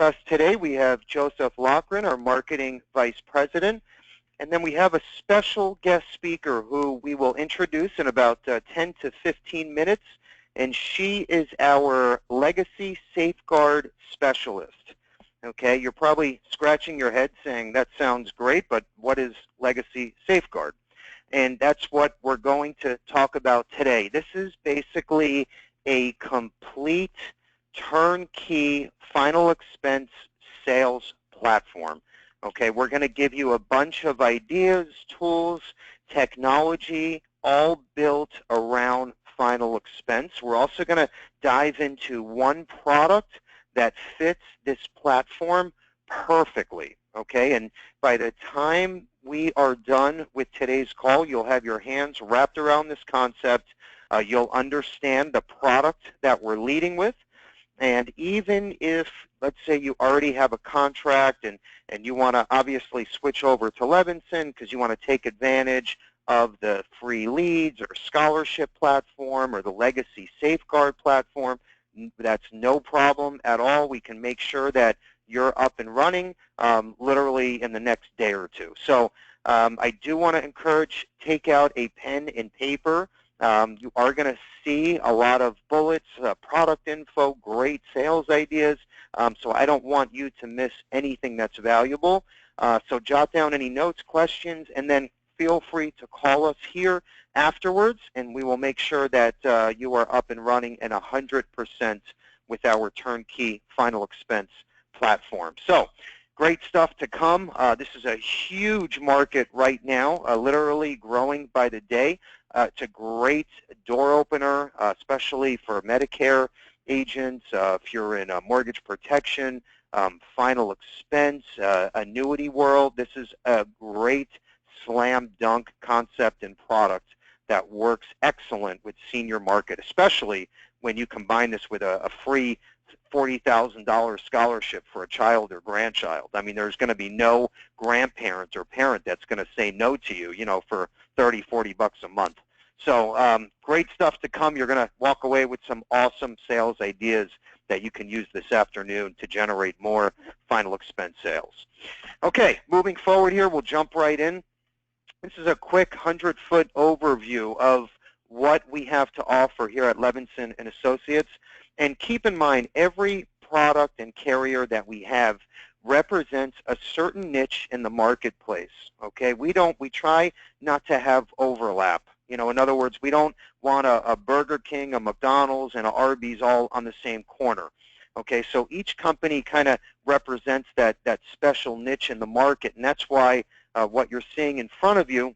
us today, we have Joseph Loughran, our Marketing Vice President. And then we have a special guest speaker who we will introduce in about 10 to 15 minutes. And she is our Legacy Safeguard Specialist. Okay, you're probably scratching your head saying, that sounds great, but what is Legacy Safeguard? And that's what we're going to talk about today. This is basically a complete turnkey final expense sales platform. Okay, we're going to give you a bunch of ideas, tools, technology, all built around final expense. We're also going to dive into one product that fits this platform perfectly. Okay, and by the time we are done with today's call, you'll have your hands wrapped around this concept. You'll understand the product that we're leading with. And even if, let's say, you already have a contract and you want to obviously switch over to Levinson because you want to take advantage of the free leads or scholarship platform or the Legacy Safeguard platform, that's no problem at all. We can make sure that you're up and running literally in the next day or two. So I do want to encourage, take out a pen and paper. You are going to see a lot of bullets, product info, great sales ideas, so I don't want you to miss anything that's valuable. So jot down any notes, questions, and then feel free to call us here afterwards, and we will make sure that you are up and running in 100% with our turnkey final expense platform. So great stuff to come. This is a huge market right now, literally growing by the day. It's a great door opener, especially for Medicare agents, if you're in a mortgage protection, final expense, annuity world. This is a great slam dunk concept and product that works excellent with senior market, especially when you combine this with a free $40,000 scholarship for a child or grandchild. I mean, there's going to be no grandparent or parent that's going to say no to you, for 30, 40 bucks a month. So great stuff to come. You're going to walk away with some awesome sales ideas that you can use this afternoon to generate more final expense sales. Okay, moving forward here, we'll jump right in. This is a quick 100-foot overview of what we have to offer here at Levinson and Associates. And keep in mind, every product and carrier that we have represents a certain niche in the marketplace. Okay, we try not to have overlap. In other words, we don't want a Burger King, a McDonald's, and an Arby's all on the same corner. Okay, so each company kind of represents that special niche in the market, and that's why what you're seeing in front of you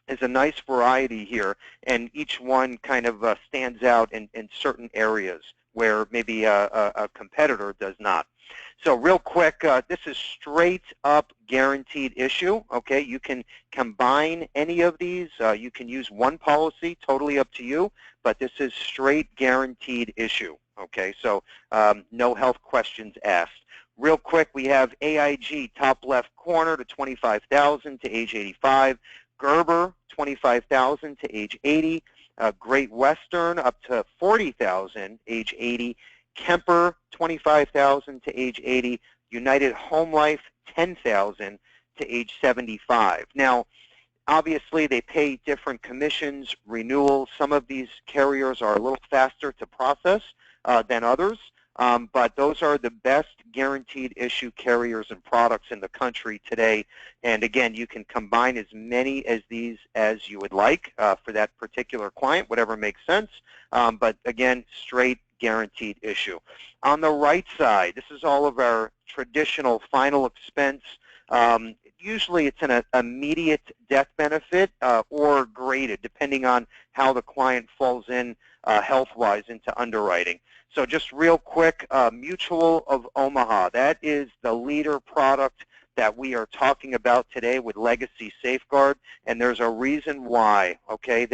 is a nice variety here, and each one kind of stands out in certain areas where maybe a competitor does not. So real quick, this is straight up guaranteed issue. Okay, you can combine any of these. You can use one policy, totally up to you, but this is straight guaranteed issue. Okay, so no health questions asked. Real quick, we have AIG, top left corner, to 25,000 to age 85. Gerber, 25,000 to age 80. Great Western, up to 40,000, age 80. Kemper, 25,000 to age 80. United Home Life, 10,000 to age 75. Now, obviously, they pay different commissions, renewals. Some of these carriers are a little faster to process than others, but those are the best guaranteed issue carriers and products in the country today. And again, you can combine as many as these as you would like for that particular client, whatever makes sense. But again, straight guaranteed issue. On the right side, this is all of our traditional final expense. Usually it's an immediate death benefit or graded, depending on how the client falls in health-wise into underwriting. So just real quick, Mutual of Omaha, that is the leader product that we are talking about today with Legacy Safeguard, and there's a reason why. Okay,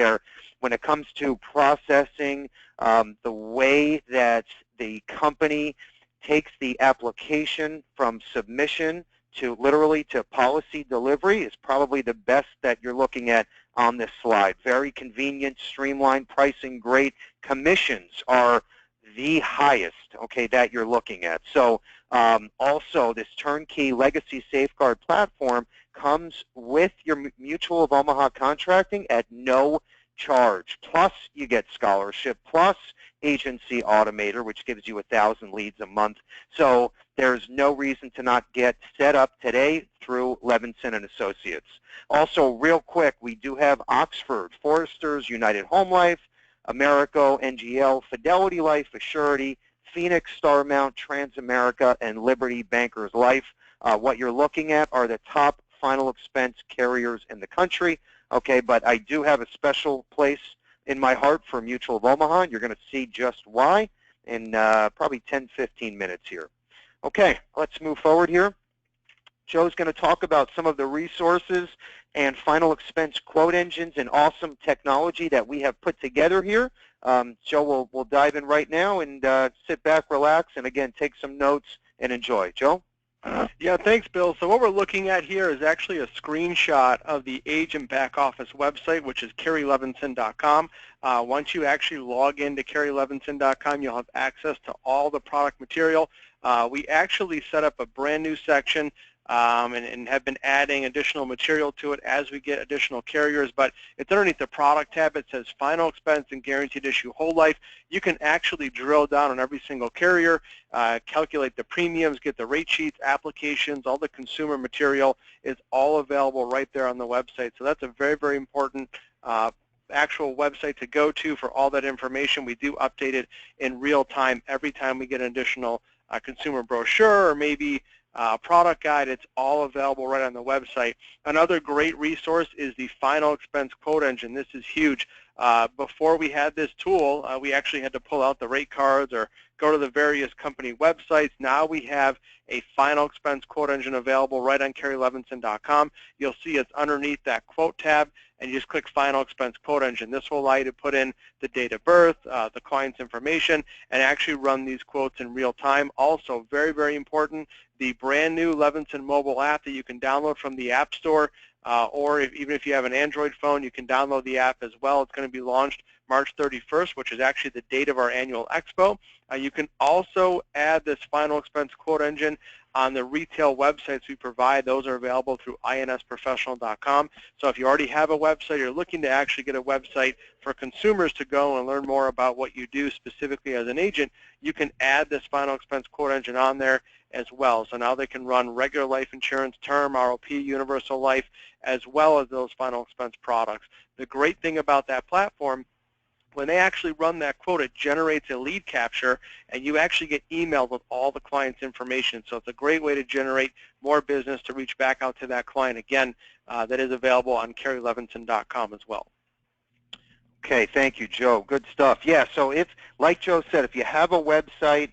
when it comes to processing, the way that the company takes the application from submission to literally to policy delivery is probably the best that you're looking at on this slide. Very convenient, streamlined pricing, great. Commissions are the highest, okay, that you're looking at. So also, this turnkey legacy safeguard platform comes with your Mutual of Omaha contracting at no charge. Plus, you get scholarship, plus agency automator, which gives you 1,000 leads a month. So there's no reason to not get set up today through Levinson and Associates. Also, real quick, we do have Oxford, Foresters, United Home Life, Americo, NGL, Fidelity Life, Assurity, Phoenix, Starmount, Transamerica, and Liberty Bankers Life. What you're looking at are the top final expense carriers in the country. Okay, but I do have a special place in my heart for Mutual of Omaha, and you're going to see just why in probably 10, 15 minutes here. Okay, let's move forward here. Joe's going to talk about some of the resources and final expense quote engines and awesome technology that we have put together here. Joe will dive in right now and sit back, relax, and again, take some notes and enjoy. Joe? Yeah, thanks, Bill. So what we're looking at here is actually a screenshot of the agent back office website, which is kerrylevinson.com. Once you actually log into kerrylevinson.com, you'll have access to all the product material. We actually set up a brand new section and have been adding additional material to it as we get additional carriers, but it's underneath the product tab. It says final expense and guaranteed issue whole life. You can actually drill down on every single carrier, calculate the premiums, get the rate sheets, applications, all the consumer material is all available right there on the website. So that's a very, very important actual website to go to for all that information. We do update it in real time every time we get an additional consumer brochure or maybe product guide. It's all available right on the website. Another great resource is the final expense quote engine. This is huge. Before we had this tool, we actually had to pull out the rate cards or go to the various company websites. Now we have a final expense quote engine available right on kerrylevinson.com. You'll see it's underneath that quote tab, and you just click final expense quote engine. This will allow you to put in the date of birth, the client's information, and actually run these quotes in real time. Also, very, very important, the brand new Levinson mobile app that you can download from the App Store, or even if you have an Android phone, you can download the app as well. It's going to be launched March 31st, which is actually the date of our annual expo. You can also add this final expense quote engine on the retail websites we provide. Those are available through insprofessional.com. So if you already have a website, you're looking to actually get a website for consumers to go and learn more about what you do specifically as an agent, you can add this final expense quote engine on there as well. So now they can run regular life insurance, term, ROP, universal life, as well as those final expense products. The great thing about that platform, when they actually run that quote, it generates a lead capture, and you actually get emailed with all the client's information. So it's a great way to generate more business to reach back out to that client. Again, that is available on kerrylevinson.com as well. Okay, thank you, Joe. Good stuff. Yeah, so if, like Joe said, if you have a website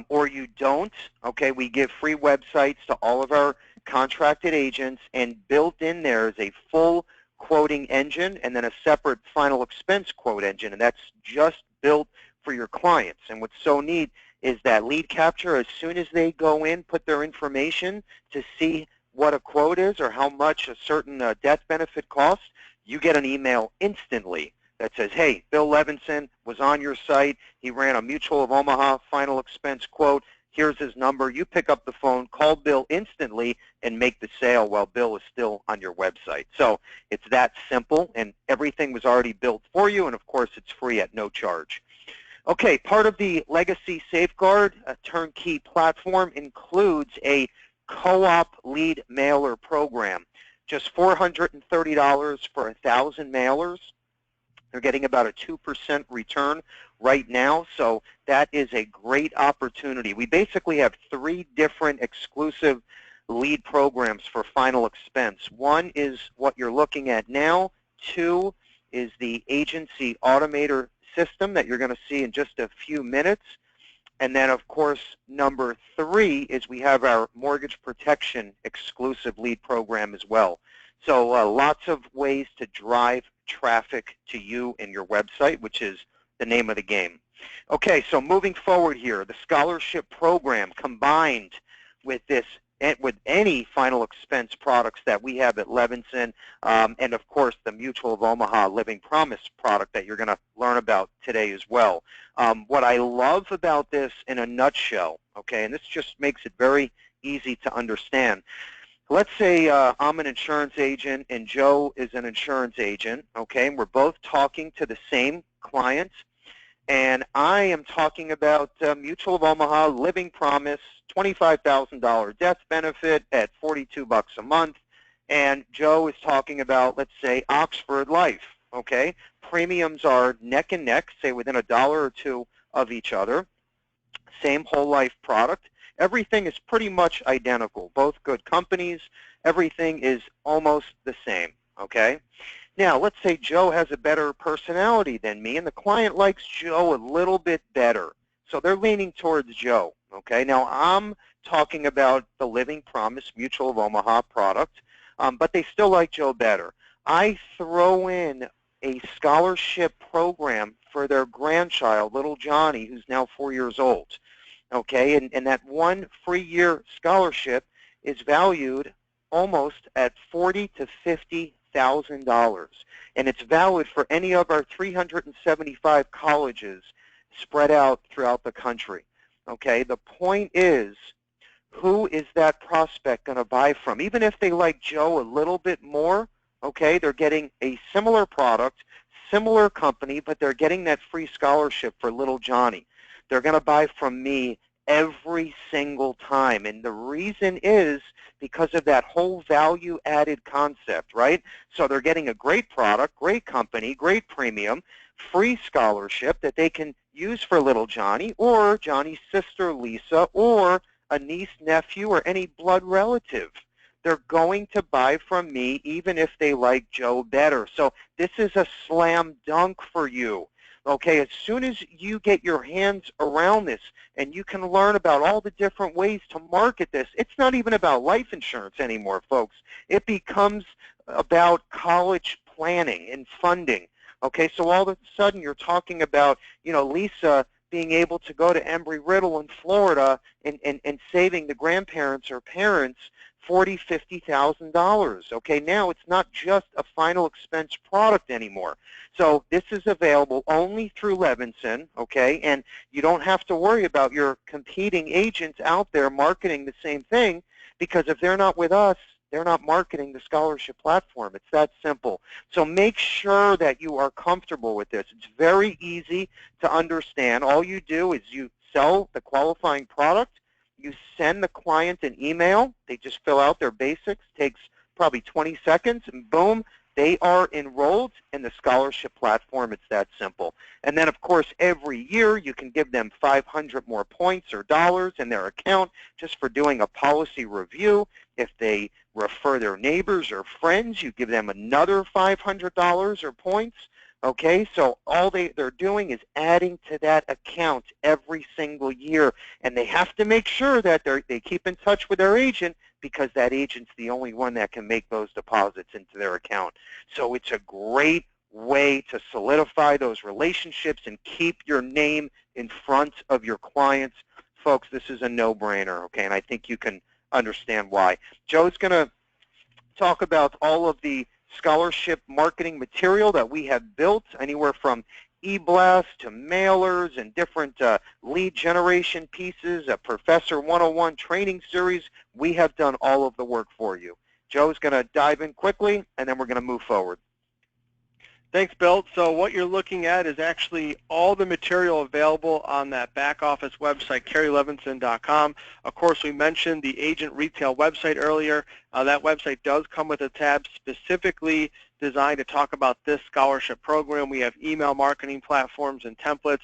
or you don't, okay, we give free websites to all of our contracted agents, and built in there is a full quoting engine and then a separate final expense quote engine, and that's just built for your clients. And what's so neat is that lead capture, as soon as they go in, put their information to see what a quote is or how much a certain death benefit costs, you get an email instantly that says, hey, Bill Levinson was on your site. He ran a Mutual of Omaha final expense quote. Here's his number. You pick up the phone, call Bill instantly, and make the sale while Bill is still on your website. So it's that simple, and everything was already built for you, and of course it's free at no charge. Okay, part of the Legacy Safeguard turnkey platform includes a co-op lead mailer program. Just $430 for 1,000 mailers. They're getting about a 2% return right now, so that is a great opportunity. We basically have 3 different exclusive lead programs for final expense. 1 is what you're looking at now. 2 is the agency automator system that you're going to see in just a few minutes. And then, of course, number 3 is we have our mortgage protection exclusive lead program as well. So lots of ways to drive traffic to you and your website, which is the name of the game. Okay, so moving forward here, the scholarship program combined with this with any final expense products that we have at Levinson, and of course the Mutual of Omaha Living Promise product that you're going to learn about today as well. What I love about this in a nutshell, okay, and this just makes it very easy to understand. Let's say I'm an insurance agent and Joe is an insurance agent, okay, and we're both talking to the same client, and I am talking about Mutual of Omaha Living Promise, $25,000 death benefit at $42 a month, and Joe is talking about, let's say, Oxford Life, okay? Premiums are neck and neck, say within $1 or $2 of each other, same whole life product. Everything is pretty much identical, both good companies. Everything is almost the same, okay? Now, let's say Joe has a better personality than me, and the client likes Joe a little bit better. So they're leaning towards Joe, okay? Now, I'm talking about the Living Promise Mutual of Omaha product, but they still like Joe better. I throw in a scholarship program for their grandchild, little Johnny, who's now 4 years old, okay? And that one free year scholarship is valued almost at $40,000 to $50,000, and it's valid for any of our 375 colleges spread out throughout the country. Okay, the point is, who is that prospect going to buy from? Even if they like Joe a little bit more, okay, they're getting a similar product, similar company, but they're getting that free scholarship for little Johnny. They're going to buy from me every single time, and the reason is because of that whole value-added concept, right? So they're getting a great product, great company, great premium, free scholarship that they can use for little Johnny or Johnny's sister Lisa or a niece, nephew, or any blood relative. They're going to buy from me even if they like Joe better. So this is a slam dunk for you. Okay, as soon as you get your hands around this and you can learn about all the different ways to market this, it's not even about life insurance anymore, folks. It becomes about college planning and funding. Okay, so all of a sudden you're talking about, Lisa being able to go to Embry-Riddle in Florida and saving the grandparents or parents $40,000, $50,000. Okay, now it's not just a final expense product anymore. So this is available only through Levinson, okay, and you don't have to worry about your competing agents out there marketing the same thing, because if they're not with us, they're not marketing the scholarship platform. It's that simple. So make sure that you are comfortable with this. It's very easy to understand. All you do is you sell the qualifying product, you send the client an email, they just fill out their basics, takes probably 20 seconds, and boom, they are enrolled in the scholarship platform. It's that simple. And then, of course, every year you can give them 500 more points or dollars in their account just for doing a policy review. If they refer their neighbors or friends, you give them another $500 or points. Okay, so all they're doing is adding to that account every single year, and they have to make sure that they keep in touch with their agent, because that agent's the only one that can make those deposits into their account. So it's a great way to solidify those relationships and keep your name in front of your clients. Folks, this is a no-brainer, okay, and I think you can understand why. Joe's going to talk about all of the scholarship marketing material that we have built, anywhere from e-blast to mailers and different lead generation pieces, a Professor 101 training series. We have done all of the work for you. Joe's going to dive in quickly, and then we're going to move forward. Thanks, Bill. So what you're looking at is actually all the material available on that back office website, kerrylevinson.com. Of course, we mentioned the agent retail website earlier. That website does come with a tab specifically designed to talk about this scholarship program. We have email marketing platforms and templates.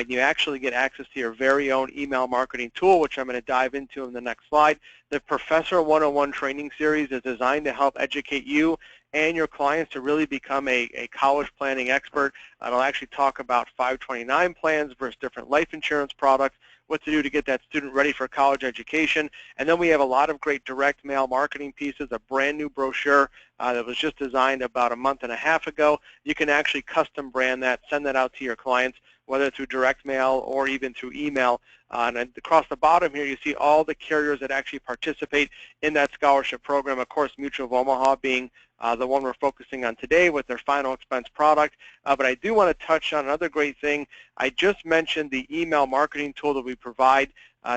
You actually get access to your very own email marketing tool, which I'm going to dive into in the next slide. The Professor 101 training series is designed to help educate you and your clients to really become a college planning expert. It'll actually talk about 529 plans versus different life insurance products, what to do to get that student ready for college education. And then we have a lot of great direct mail marketing pieces, a brand new brochure that was just designed about a month and a half ago. You can actually custom brand that, send that out to your clients. whether through direct mail or even through email. And across the bottom here, you see all the carriers that actually participate in that scholarship program. Of course, Mutual of Omaha being the one we're focusing on today with their final expense product. But I do want to touch on another great thing. I just mentioned the email marketing tool that we provide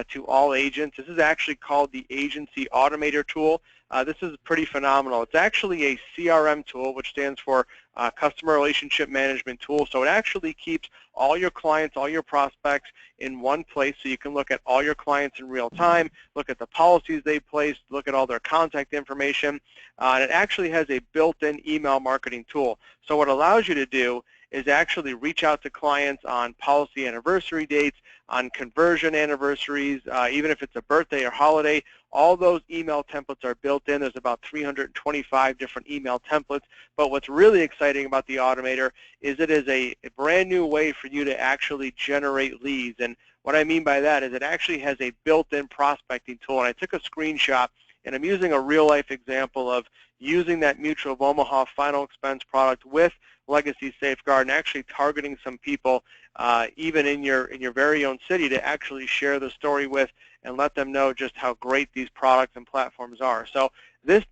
to all agents. This is actually called the Agency Automator tool. This is pretty phenomenal. It's actually a CRM tool, which stands for Customer Relationship Management Tool. So it actually keeps all your clients, all your prospects in one place, so you can look at all your clients in real time, look at the policies they placed, look at all their contact information, and it actually has a built-in email marketing tool. So what it allows you to do is actually reach out to clients on policy anniversary dates, on conversion anniversaries, even if it's a birthday or holiday. All those email templates are built in. There's about 325 different email templates. But what's really exciting about the Automator is it is a brand new way for you to actually generate leads. And what I mean by that is it actually has a built-in prospecting tool. And I took a screenshot, and I'm using a real-life example of using that Mutual of Omaha final expense product with Legacy Safeguard and actually targeting some people even in your very own city to actually share the story with and let them know just how great these products and platforms are. So this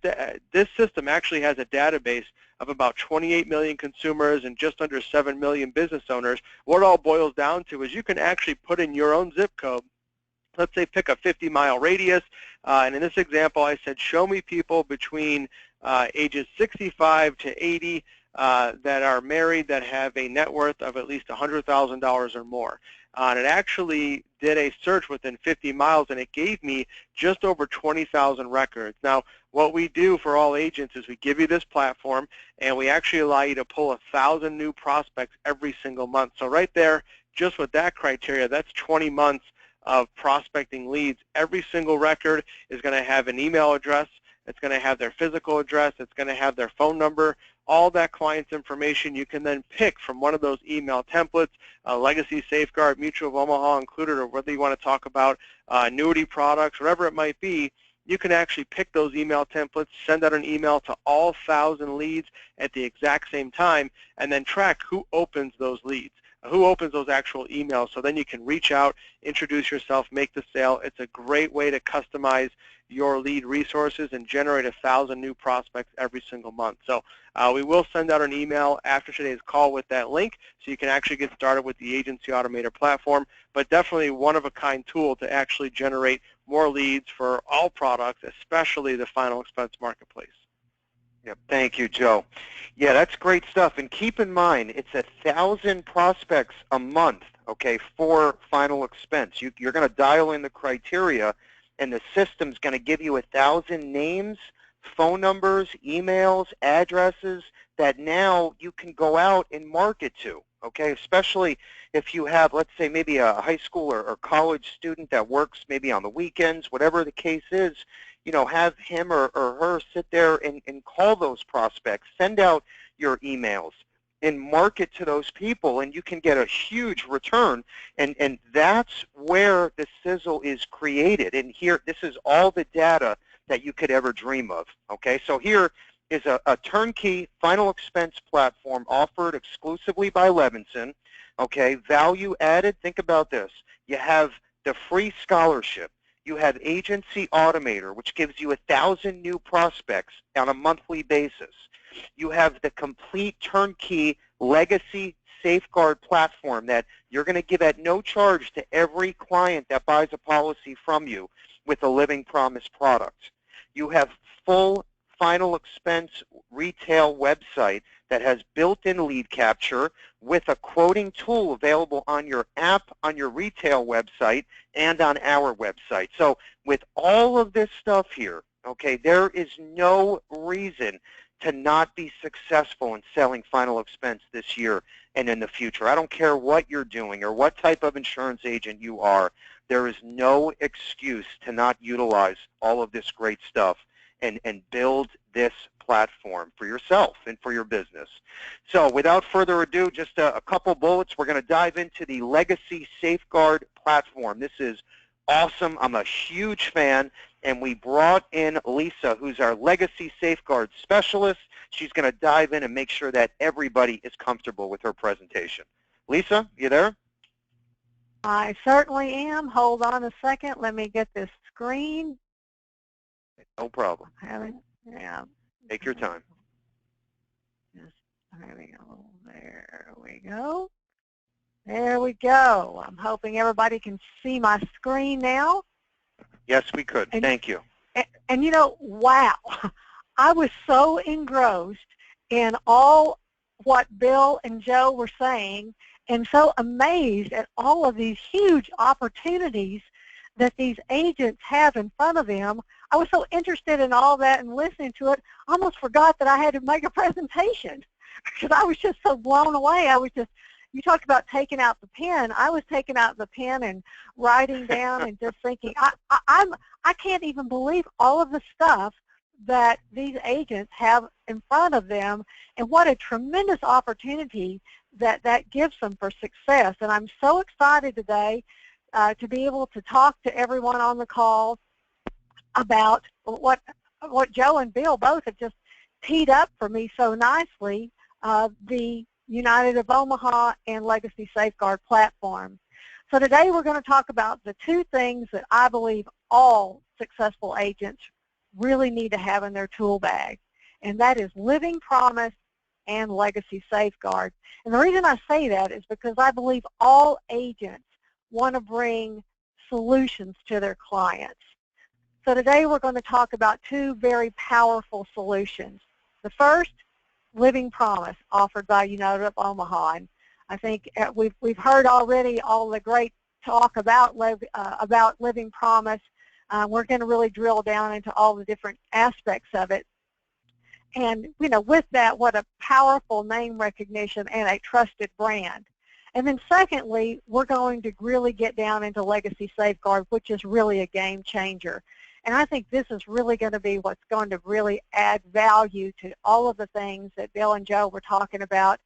system actually has a database of about 28 million consumers and just under 7 million business owners. What it all boils down to is you can actually put in your own zip code. Let's say pick a 50-mile radius, and in this example I said show me people between ages 65 to 80 that are married that have a net worth of at least $100,000 or more. And it actually did a search within 50 miles, and it gave me just over 20,000 records. Now, what we do for all agents is we give you this platform, and we actually allow you to pull 1,000 new prospects every single month. So right there, just with that criteria, that's 20 months of prospecting leads. Every single record is going to have an email address. It's going to have their physical address. It's going to have their phone number. All that client's information you can then pick from one of those email templates, Legacy Safeguard, Mutual of Omaha included, or whether you want to talk about annuity products, whatever it might be. You can actually pick those email templates, send out an email to all 1,000 leads at the exact same time, and then track who opens those leads, who opens those actual emails. So then you can reach out, introduce yourself, make the sale. It's a great way to customize your lead resources and generate 1,000 new prospects every single month. So we will send out an email after today's call with that link so you can actually get started with the Agency Automator platform, but definitely one-of-a-kind tool to actually generate more leads for all products, especially the final expense marketplace. Yep. Thank you, Joe. Yeah, that's great stuff. And keep in mind, it's 1,000 prospects a month, okay, for final expense. You're going to dial in the criteria, and the system's going to give you 1,000 names, phone numbers, emails, addresses that now you can go out and market to, okay, especially if you have, let's say, maybe a high school or college student that works maybe on the weekends, whatever the case is. You know, have him or her sit there and call those prospects, send out your emails, and market to those people, and you can get a huge return. And that's where the sizzle is created. And here, this is all the data that you could ever dream of. Okay, so here is a turnkey final expense platform offered exclusively by Levinson. Okay, value added. Think about this. You have the free scholarship. You have Agency Automator, which gives you 1,000 new prospects on a monthly basis. You have the complete turnkey Legacy Safeguard platform that you're going to give at no charge to every client that buys a policy from you with a Living Promise product. You have full final expense retail website that has built-in lead capture with a quoting tool available on your app, on your retail website, and on our website. So with all of this stuff here, okay, there is no reason to not be successful in selling final expense this year and in the future. I don't care what you're doing or what type of insurance agent you are. There is no excuse to not utilize all of this great stuff and build this platform for yourself and for your business. So without further ado, just a couple bullets. We're going to dive into the Legacy Safeguard platform. This is awesome. I'm a huge fan, and we brought in Lisa, who's our Legacy Safeguard specialist. She's going to dive in and make sure that everybody is comfortable with her presentation. Lisa, you there? I certainly am. Hold on a second. Let me get this screen. No problem. Yeah. Take your time. Just having a little, there we go. There we go. I'm hoping everybody can see my screen now. Yes, we could. And, thank you. And you know, wow. I was so engrossed in all what Bill and Joe were saying and so amazed at all of these huge opportunities that these agents have in front of them. I was so interested in all that and listening to it, I almost forgot that I had to make a presentation because I was just so blown away. You talked about taking out the pen. I was taking out the pen and writing down and just thinking, I can't even believe all of the stuff that these agents have in front of them and what a tremendous opportunity that gives them for success. And I'm so excited today to be able to talk to everyone on the call about what Joe and Bill both have just teed up for me so nicely, the United of Omaha and Legacy Safeguard platform. So today we're going to talk about the two things that I believe all successful agents really need to have in their tool bag, and that is Living Promise and Legacy Safeguard. And the reason I say that is because I believe all agents want to bring solutions to their clients. So today we're going to talk about two very powerful solutions. The first, Living Promise, offered by United of Omaha. And I think we've heard already all the great talk about Living Promise. We're going to really drill down into all the different aspects of it. And, you know, with that, what a powerful name recognition and a trusted brand. And then secondly, we're going to really get down into Legacy Safeguard, which is really a game changer. And I think this is really going to be what's going to really add value to all of the things that Bill and Joe were talking about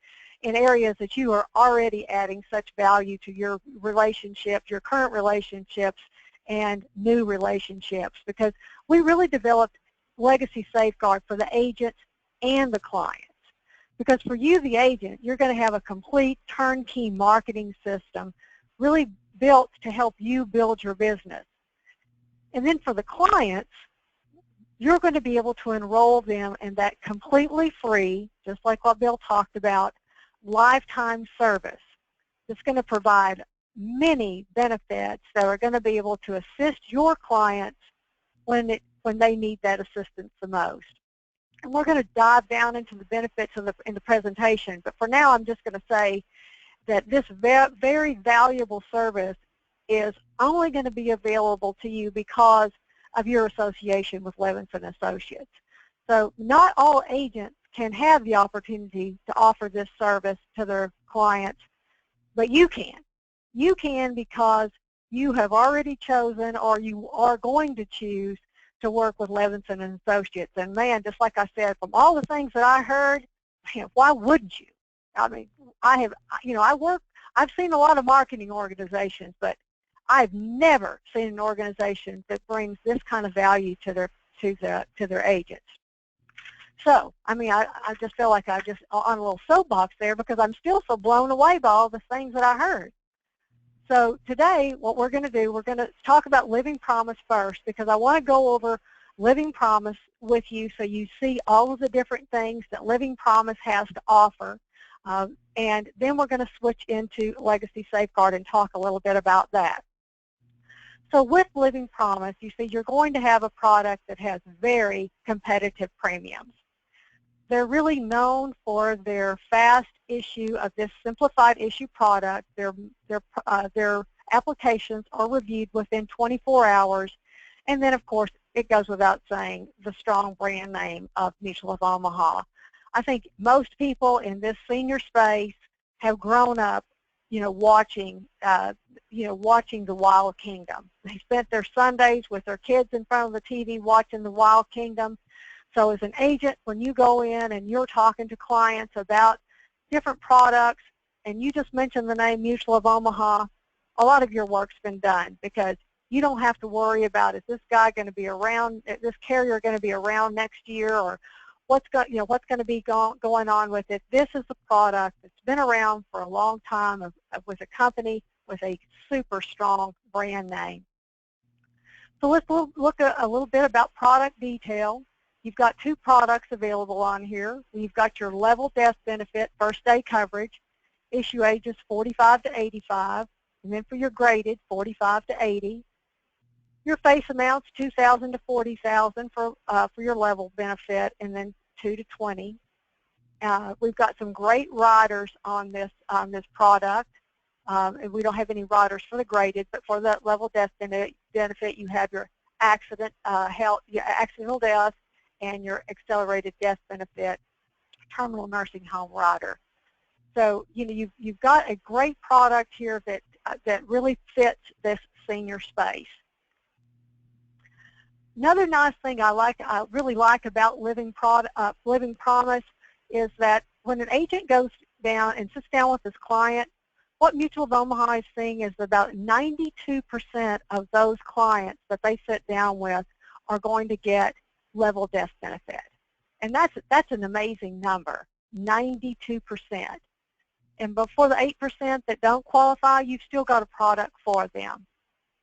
in areas that you are already adding such value to your relationships, your current relationships, and new relationships. Because we really developed Legacy Safeguard for the agent and the clients. Because for you, the agent, you're going to have a complete turnkey marketing system really built to help you build your business. And then for the clients, you're going to be able to enroll them in that completely free, just like what Bill talked about, lifetime service. It's going to provide many benefits that are going to be able to assist your clients when they need that assistance the most. And we're going to dive down into the benefits in the presentation. But for now, I'm just going to say that this very valuable service is only going to be available to you because of your association with Levinson Associates. So not all agents can have the opportunity to offer this service to their clients, but you can. You can because you have already chosen or you are going to choose to work with Levinson and Associates. And man, just like I said, from all the things that I heard, man, why wouldn't you? I mean, I've seen a lot of marketing organizations, but I've never seen an organization that brings this kind of value to their agents. So, I mean, I just feel like I just on a little soapbox there because I'm still so blown away by all the things that I heard. So today, what we're going to do, we're going to talk about Living Promise first because I want to go over Living Promise with you so you see all of the different things that Living Promise has to offer. And then we're going to switch into Legacy Safeguard and talk a little bit about that. So with Living Promise, you see you're going to have a product that has very competitive premiums. They're really known for their fast issue of this simplified issue product. Their applications are reviewed within 24 hours. And then, of course, it goes without saying, the strong brand name of Mutual of Omaha. I think most people in this senior space have grown up, watching the Wild Kingdom. They spent their Sundays with their kids in front of the TV watching the Wild Kingdom. So as an agent, when you go in and you're talking to clients about different products and you just mention the name Mutual of Omaha, a lot of your work's been done because you don't have to worry about is this guy going to be around, is this carrier going to be around next year, or what's going to be going on with it. This is a product that's been around for a long time with a company with a super strong brand name. So let's look a little bit about product detail. You've got two products available on here. You've got your level death benefit, first day coverage, issue ages 45 to 85, and then for your graded, 45 to 80. Your face amounts 2,000 to 40,000 for your level benefit, and then 2 to 20. We've got some great riders on this product. And we don't have any riders for the graded, but for that level death benefit, you have your your accidental death and your accelerated death benefit, terminal nursing home rider. So you've got a great product here that really fits this senior space. Another nice thing I really like about Living Promise is that when an agent goes down and sits down with his client, what Mutual of Omaha is seeing is about 92% of those clients that they sit down with are going to get level death benefit. And that's an amazing number, 92%. And before the 8% that don't qualify, you've still got a product for them.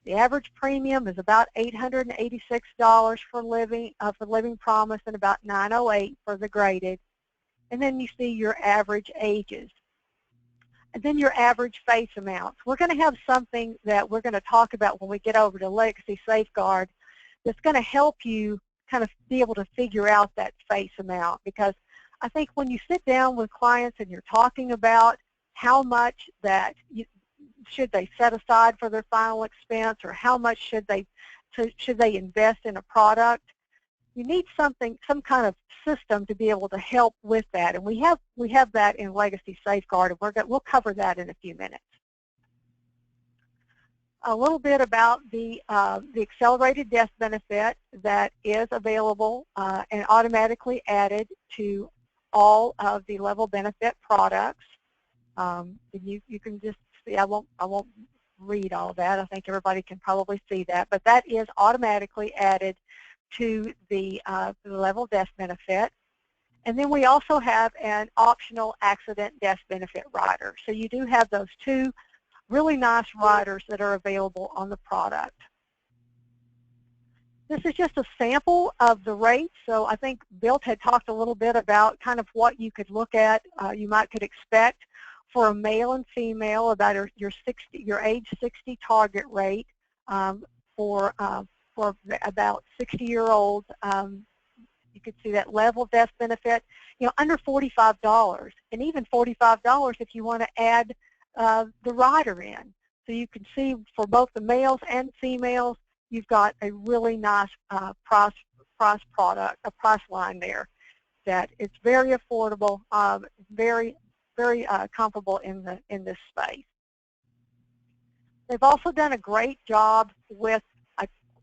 The average premium is about $886 for Living Promise and about $908 for the graded. And then you see your average ages. And then your average face amounts. We're going to have something that we're going to talk about when we get over to Legacy Safeguard that's going to help you kind of be able to figure out that face amount, because I think when you sit down with clients and you're talking about how much that should they set aside for their final expense, or how much should they invest in a product, you need some kind of system to be able to help with that, and we have that in Legacy Safeguard, and we'll cover that in a few minutes. A little bit about the accelerated death benefit that is available and automatically added to all of the level benefit products. You can just see, I won't read all that. I think everybody can probably see that, but that is automatically added to the level death benefit. And then we also have an optional accident death benefit rider. So you do have those two really nice riders that are available on the product. This is just a sample of the rates. So I think Bill had talked a little bit about kind of what you could look at, could expect for a male and female about your age 60 target rate for about 60-year-olds. You could see that level death benefit, under $45, and even $45 if you want to add the rider in. So you can see for both the males and females, you've got a really nice price line there. That it's very affordable, very comparable in this space. They've also done a great job with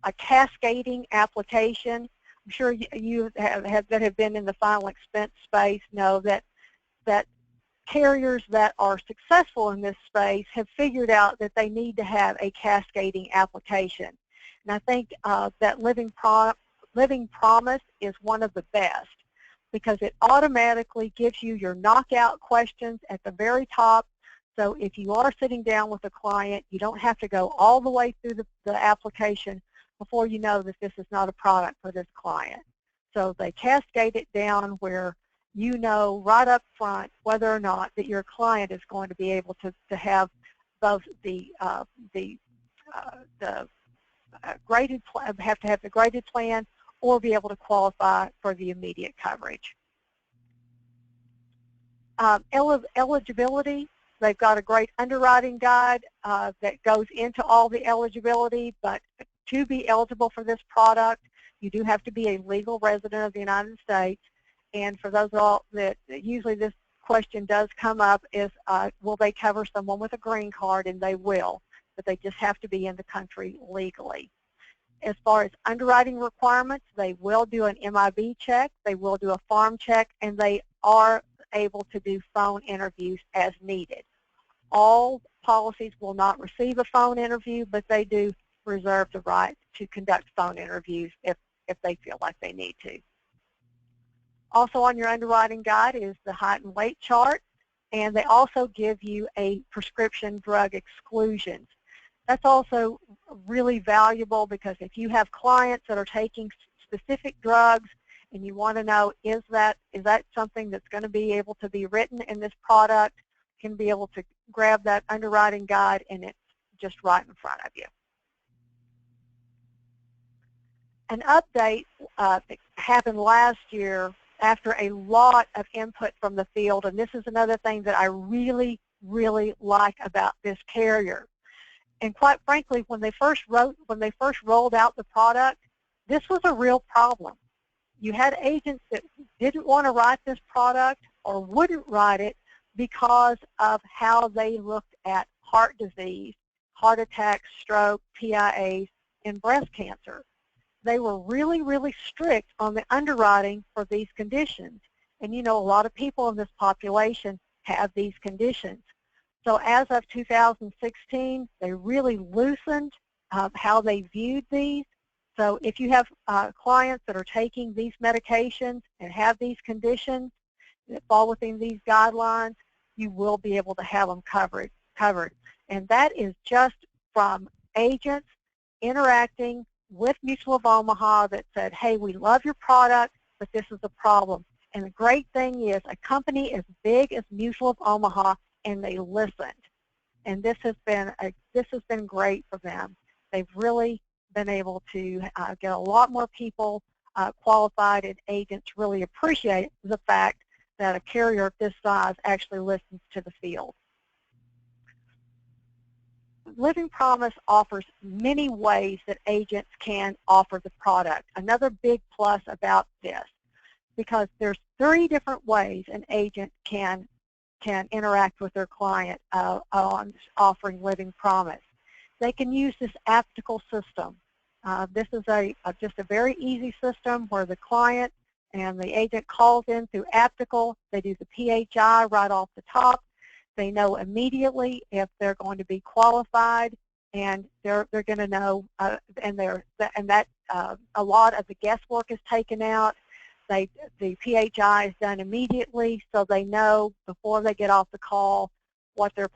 a cascading application. I'm sure you that have been in the final expense space know that carriers that are successful in this space have figured out that they need to have a cascading application. And I think that Living Promise is one of the best, because it automatically gives you your knockout questions at the very top. So if you are sitting down with a client, you don't have to go all the way through the application before you know that this is not a product for this client. So they cascade it down where you know right up front whether or not that your client is going to be able to have both graded have to have the graded plan or be able to qualify for the immediate coverage. Eligibility, they've got a great underwriting guide that goes into all the eligibility, but to be eligible for this product, you do have to be a legal resident of the United States. And for those all that usually this question does come up is, will they cover someone with a green card? And they will, but they just have to be in the country legally. As far as underwriting requirements, they will do an MIB check, they will do a farm check, and they are able to do phone interviews as needed. All policies will not receive a phone interview, but they do reserve the right to conduct phone interviews if they feel like they need to. Also on your underwriting guide is the height and weight chart. and they also give you a prescription drug exclusion. That's also really valuable because if you have clients that are taking specific drugs and you want to know, is that something that's going to be able to be written in this product, you can be able to grab that underwriting guide and it's just right in front of you. An update that happened last year after a lot of input from the field, and this is another thing that I really, really like about this carrier. And quite frankly, when they first rolled out the product, this was a real problem. You had agents that didn't want to write this product or wouldn't write it because of how they looked at heart disease, heart attacks, stroke, TIAs, and breast cancer. They were really, really strict on the underwriting for these conditions. And you know, a lot of people in this population have these conditions. So as of 2016, they really loosened how they viewed these. So if you have clients that are taking these medications and have these conditions that fall within these guidelines, you will be able to have them covered. And that is just from agents interacting with Mutual of Omaha that said, hey, we love your product, but this is a problem. And the great thing is a company as big as Mutual of Omaha, and they listened. And this has been great for them. They've really been able to get a lot more people qualified, and agents really appreciate the fact that a carrier of this size actually listens to the field. Living Promise offers many ways that agents can offer the product. Another big plus about this, because there's 3 different ways an agent can interact with their client on offering Living Promise. They can use this aptical system. This is just a very easy system where the client and the agent calls in through aptical. They do the PHI right off the top. They know immediately if they're going to be qualified, and they're going to know, a lot of the guesswork is taken out. The PHI is done immediately, so they know before they get off the call what the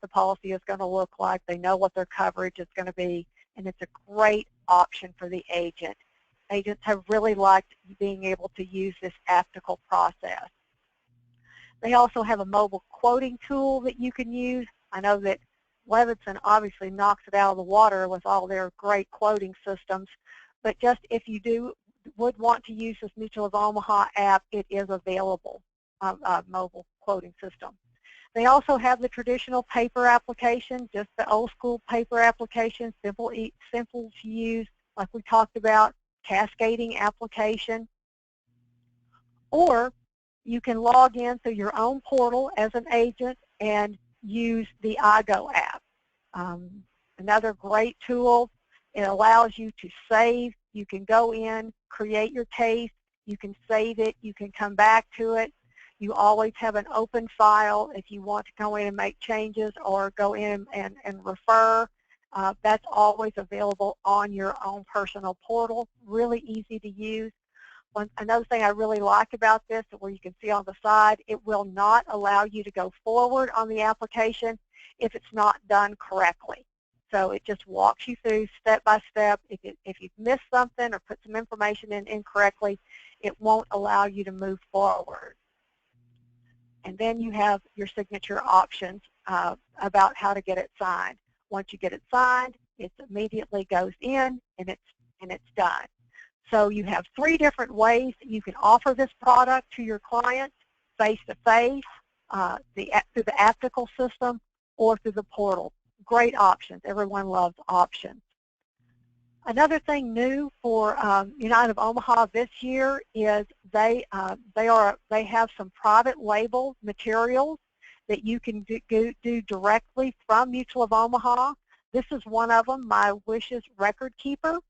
policy is going to look like. They know what their coverage is going to be, and it's a great option for the agent. Agents have really liked being able to use this aptical process. They also have a mobile quoting tool that you can use. I know that Levinson obviously knocks it out of the water with all their great quoting systems, but just if you would want to use this Mutual of Omaha app, it is available, mobile quoting system. They also have the traditional paper application, just the old school paper application, simple to use, like we talked about, cascading application. Or you can log in through your own portal as an agent and use the iGo app. Another great tool. It allows you to save. You can go in, create your case, you can save it, you can come back to it. You always have an open file if you want to go in and make changes or go in and refer. That's always available on your own personal portal. Really easy to use. Another thing I really like about this, where you can see on the side, it will not allow you to go forward on the application if it's not done correctly. So it just walks you through step by step. If you've missed something or put some information in incorrectly, it won't allow you to move forward. And then you have your signature options about how to get it signed. Once you get it signed, it immediately goes in and it's done. So you have 3 different ways that you can offer this product to your clients: face-to-face, through the aptical system, or through the portal. Great options. Everyone loves options. Another thing new for United of Omaha this year is they have some private label materials that you can do directly from Mutual of Omaha. This is one of them, My Wishes Record Keeper.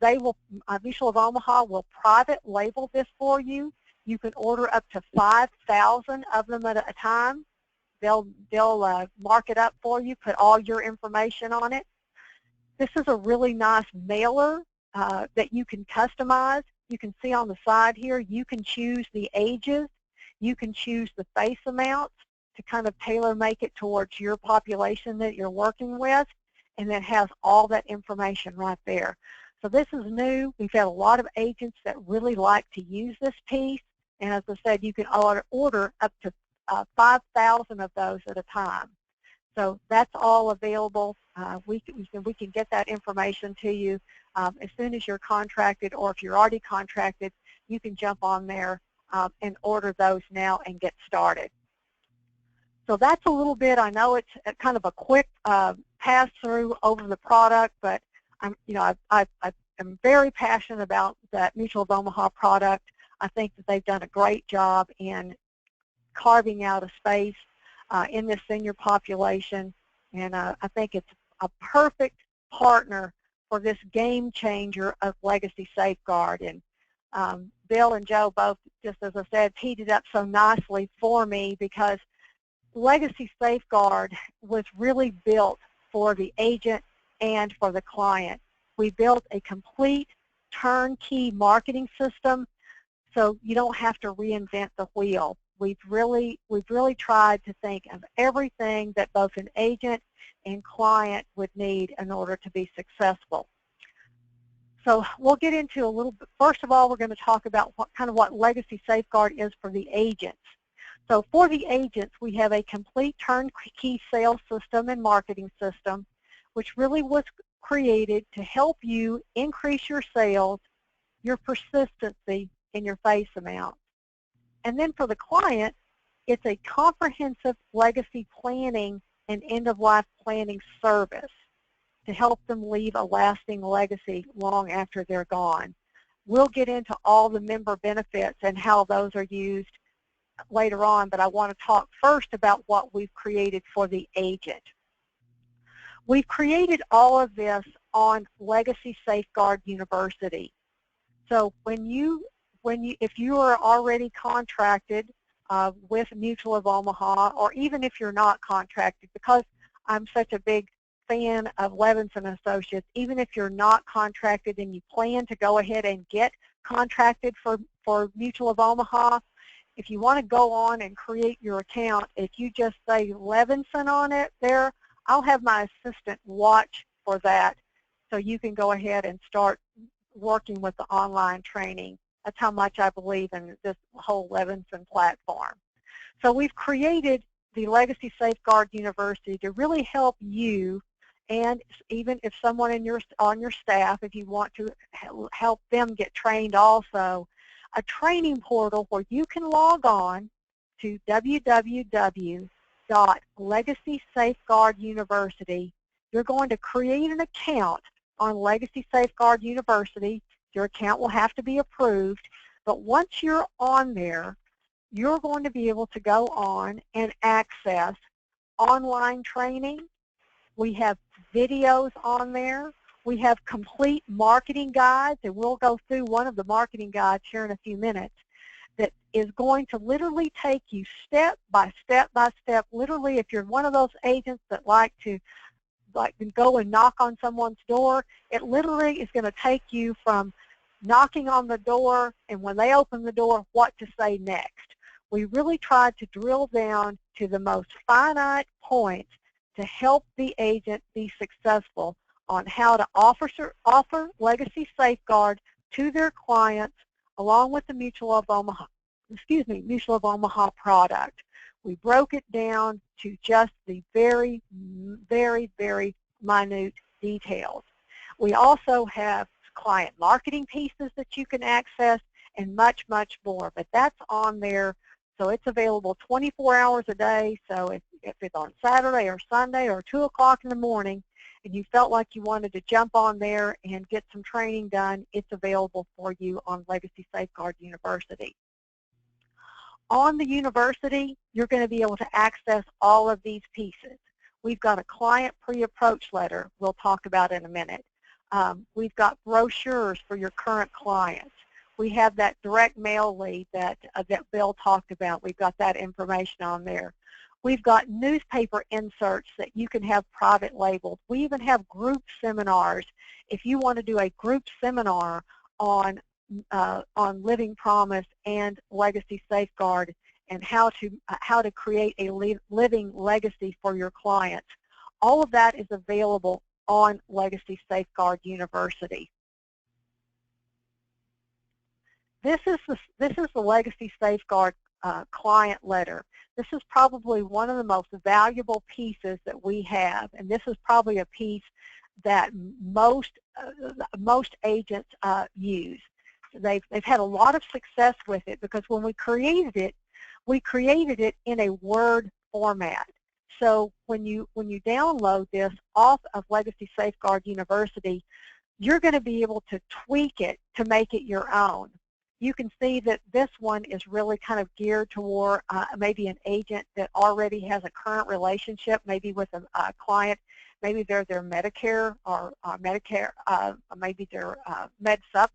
Mutual of Omaha will private label this for you. You can order up to 5,000 of them at a time. They'll mark it up for you, put all your information on it. This is a really nice mailer that you can customize. You can see on the side here, you can choose the ages. You can choose the face amounts to kind of tailor make it towards your population that you're working with, and it has all that information right there. So this is new. We've had a lot of agents that really like to use this piece, and as I said, you can order up to 5,000 of those at a time. So that's all available. We can get that information to you as soon as you're contracted, or if you're already contracted, you can jump on there and order those now and get started. So that's a little bit. I know it's kind of a quick pass through over the product, but I'm very passionate about that Mutual of Omaha product. I think that they've done a great job in carving out a space in this senior population, and I think it's a perfect partner for this game changer of Legacy Safeguard. And Bill and Joe both, just as I said, teed it up so nicely for me, because Legacy Safeguard was really built for the agent and for the client. We built a complete turnkey marketing system, so you don't have to reinvent the wheel. We've really tried to think of everything that both an agent and client would need in order to be successful. So we'll get into a little bit. First of all, we're going to talk about what Legacy Safeguard is for the agents. So for the agents, we have a complete turnkey sales system and marketing system, which really was created to help you increase your sales, your persistency, and your face amount. And then for the client, it's a comprehensive legacy planning and end-of-life planning service to help them leave a lasting legacy long after they're gone. We'll get into all the member benefits and how those are used later on, but I want to talk first about what we've created for the agent. We've created all of this on Legacy Safeguard University. So if you are already contracted with Mutual of Omaha, or even if you're not contracted, because I'm such a big fan of Levinson Associates, even if you're not contracted and you plan to go ahead and get contracted for Mutual of Omaha, if you want to go on and create your account, if you just say Levinson on it there, I'll have my assistant watch for that, so you can go ahead and start working with the online training. That's how much I believe in this whole Levinson platform. So we've created the Legacy Safeguard University to really help you, and even if someone on your staff, if you want to help them get trained also, a training portal where you can log on to www.legacysafeguarduniversity. You're going to create an account on Legacy Safeguard University. Your account will have to be approved, but once you're on there, you're going to be able to go on and access online training. We have videos on there. We have complete marketing guides, and we'll go through one of the marketing guides here in a few minutes, that is going to literally take you step by step by step. Literally, if you're one of those agents that like to go and knock on someone's door, it literally is going to take you from knocking on the door, and when they open the door, what to say next. We really tried to drill down to the most finite points to help the agent be successful on how to offer Legacy Safeguard to their clients, along with the Mutual of Omaha product. We broke it down to just the very, very, very minute details. We also have client marketing pieces that you can access, and much, much more. But that's on there, so it's available 24 hours a day. So if it's on Saturday or Sunday or 2 o'clock in the morning, and you felt like you wanted to jump on there and get some training done, it's available for you on Legacy Safeguard University. On the university, you're going to be able to access all of these pieces. We've got a client pre-approach letter we'll talk about in a minute. We've got brochures for your current clients. We have that direct mail lead that Bill talked about. We've got that information on there. We've got newspaper inserts that you can have private labeled. We even have group seminars. If you want to do a group seminar on Living Promise and Legacy Safeguard, and how to create a living legacy for your clients. All of that is available on Legacy Safeguard University. This is the Legacy Safeguard client letter. This is probably one of the most valuable pieces that we have, and this is probably a piece that most agents use. They've had a lot of success with it because when we created it in a Word format. So when you download this off of Legacy Safeguard University, you're going to be able to tweak it to make it your own. You can see that this one is really kind of geared toward maybe an agent that already has a current relationship, maybe with a client. Maybe they're their Medicare or Medicare, maybe they're MedSup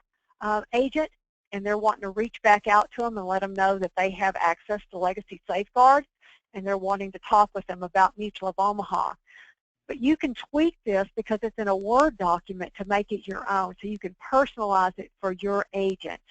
agent, and they're wanting to reach back out to them and let them know that they have access to Legacy Safeguard, and they're wanting to talk with them about Mutual of Omaha. But you can tweak this because it's in a Word document to make it your own, so you can personalize it for your agent.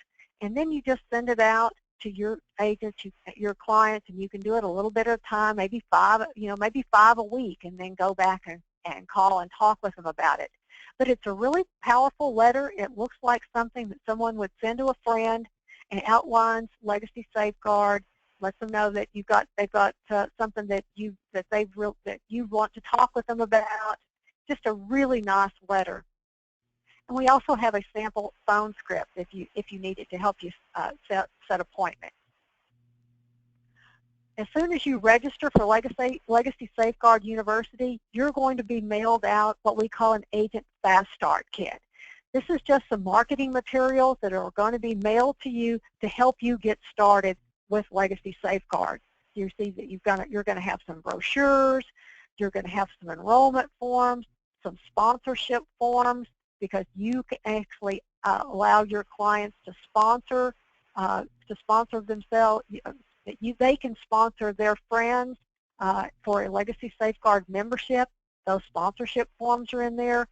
And then you just send it out to your agents, your clients, and you can do it a little bit at a time, maybe five a week, and then go back and call and talk with them about it. But it's a really powerful letter. It looks like something that someone would send to a friend, and it outlines Legacy Safeguard, lets them know that they've got something that you want to talk with them about. Just a really nice letter. And we also have a sample phone script if you need it to help you set appointments. As soon as you register for Legacy Safeguard University, you're going to be mailed out what we call an Agent Fast Start Kit. This is just some marketing materials that are going to be mailed to you to help you get started with Legacy Safeguard. You see that you're going to have some brochures, you're going to have some enrollment forms, some sponsorship forms, because you can actually allow your clients to sponsor themselves. They can sponsor their friends for a Legacy Safeguard membership. Those sponsorship forms are in there.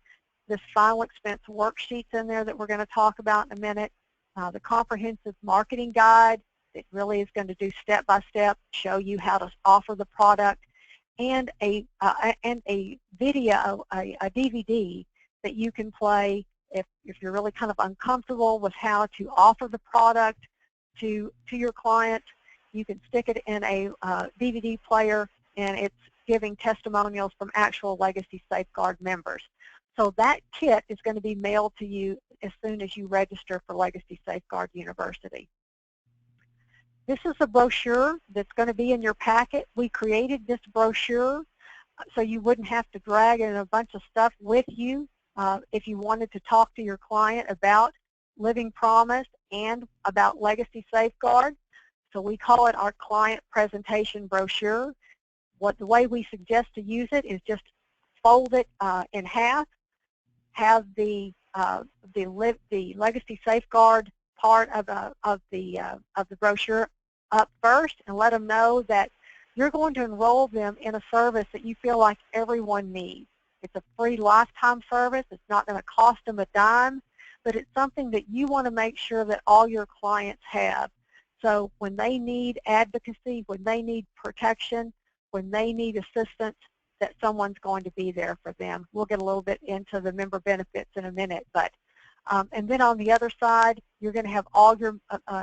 This final expense worksheet's in there that we're going to talk about in a minute. The comprehensive marketing guide that really is going to do step-by-step, show you how to offer the product, and a video, a DVD that you can play if you're really kind of uncomfortable with how to offer the product to your clients. You can stick it in a DVD player, and it's giving testimonials from actual Legacy Safeguard members. So that kit is going to be mailed to you as soon as you register for Legacy Safeguard University. This is a brochure that's going to be in your packet. We created this brochure so you wouldn't have to drag in a bunch of stuff with you if you wanted to talk to your client about Living Promise and about Legacy Safeguard. So we call it our client presentation brochure. The way we suggest to use it is just fold it in half, have the Legacy Safeguard part of the brochure up first, and let them know that you're going to enroll them in a service that you feel like everyone needs. It's a free lifetime service. It's not going to cost them a dime, but it's something that you want to make sure that all your clients have. So when they need advocacy, when they need protection, when they need assistance, that someone's going to be there for them. We'll get a little bit into the member benefits in a minute, but and then on the other side, you're going to have all your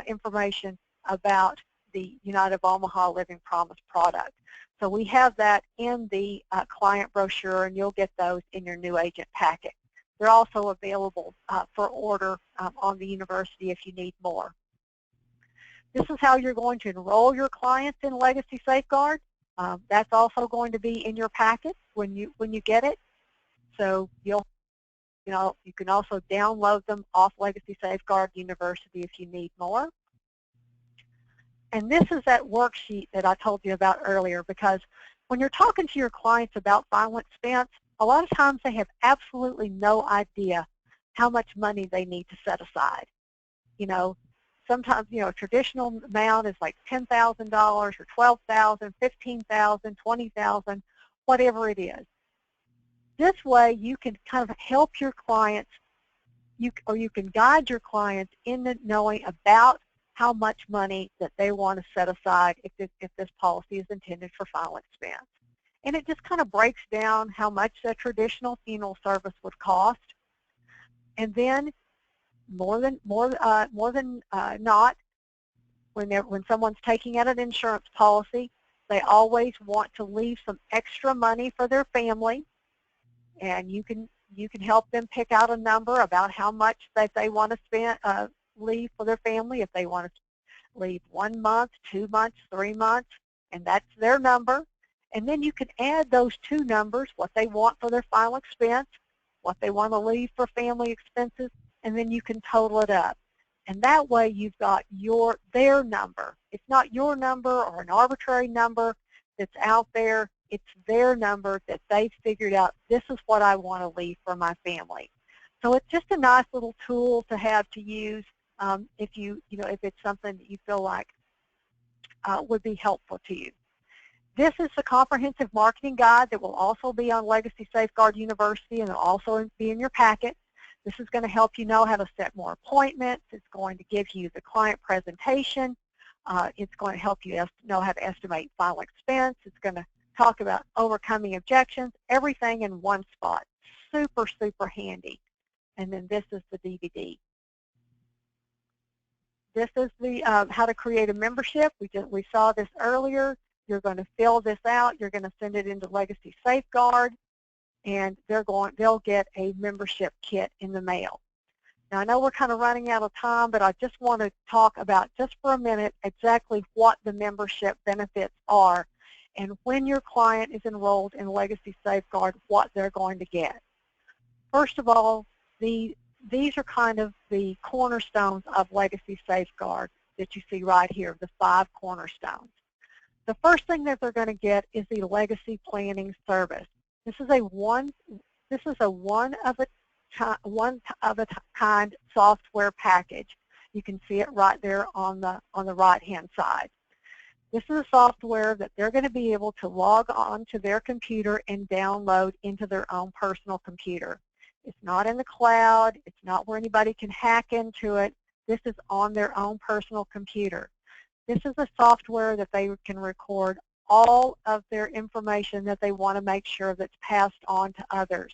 information about the United of Omaha Living Promise product. So we have that in the client brochure, and you'll get those in your new agent packet. They're also available for order on the university if you need more. This is how you're going to enroll your clients in Legacy Safeguard. That's also going to be in your packet when you get it. So you can also download them off Legacy Safeguard University if you need more. And this is that worksheet that I told you about earlier, because when you're talking to your clients about final expense, a lot of times they have absolutely no idea how much money they need to set aside. Sometimes, a traditional amount is like $10,000 or $12,000, $15,000, $20,000, whatever it is. This way, you can kind of help your clients, or you can guide your clients into knowing about how much money that they want to set aside if this policy is intended for final expense. And it just kind of breaks down how much a traditional funeral service would cost. And then more than not, when someone's taking out an insurance policy, they always want to leave some extra money for their family, and you can help them pick out a number about how much that they want to leave for their family. If they want to leave 1 month, 2 months, 3 months, and that's their number. And then you can add those two numbers, what they want for their final expense, what they want to leave for family expenses, and then you can total it up. And that way you've got their number. It's not your number or an arbitrary number that's out there. It's their number that they've figured out, this is what I want to leave for my family. So it's just a nice little tool to have to use if if it's something that you feel like would be helpful to you. This is the comprehensive marketing guide that will also be on Legacy Safeguard University, and it'll also be in your packet. This is going to help you know how to set more appointments. It's going to give you the client presentation. It's going to help you know how to estimate final expense. It's going to talk about overcoming objections, everything in one spot. Super, super handy. And then this is the DVD. This is the how to create a membership. We saw this earlier. You're going to fill this out. You're going to send it into Legacy Safeguard, and they'll get a membership kit in the mail. Now, I know we're kind of running out of time, but I just want to talk about, just for a minute, exactly what the membership benefits are, and when your client is enrolled in Legacy Safeguard, what they're going to get. First of all, these are kind of the cornerstones of Legacy Safeguard that you see right here, the 5 cornerstones. The first thing that they're going to get is the Legacy Planning Service. This is a one of a kind software package. You can see it right there on the right-hand side. This is a software that they're going to be able to log on to their computer and download into their own personal computer. It's not in the cloud. It's not where anybody can hack into it. This is on their own personal computer. This is a software that they can record all of their information that they want to make sure that's passed on to others.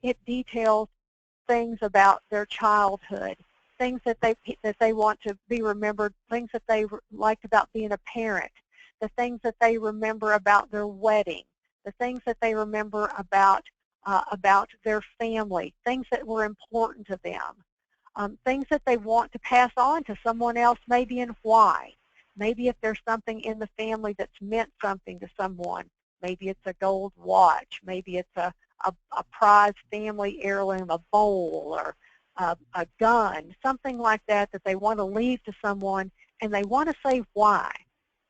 It details things about their childhood, things that they want to be remembered, things that they liked about being a parent, the things that they remember about their wedding, the things that they remember about their family, things that were important to them, things that they want to pass on to someone else, maybe, and why. Maybe if there's something in the family that's meant something to someone, maybe it's a gold watch, maybe it's a prized family heirloom, a bowl, or a gun, something like that that they want to leave to someone, and they want to say why.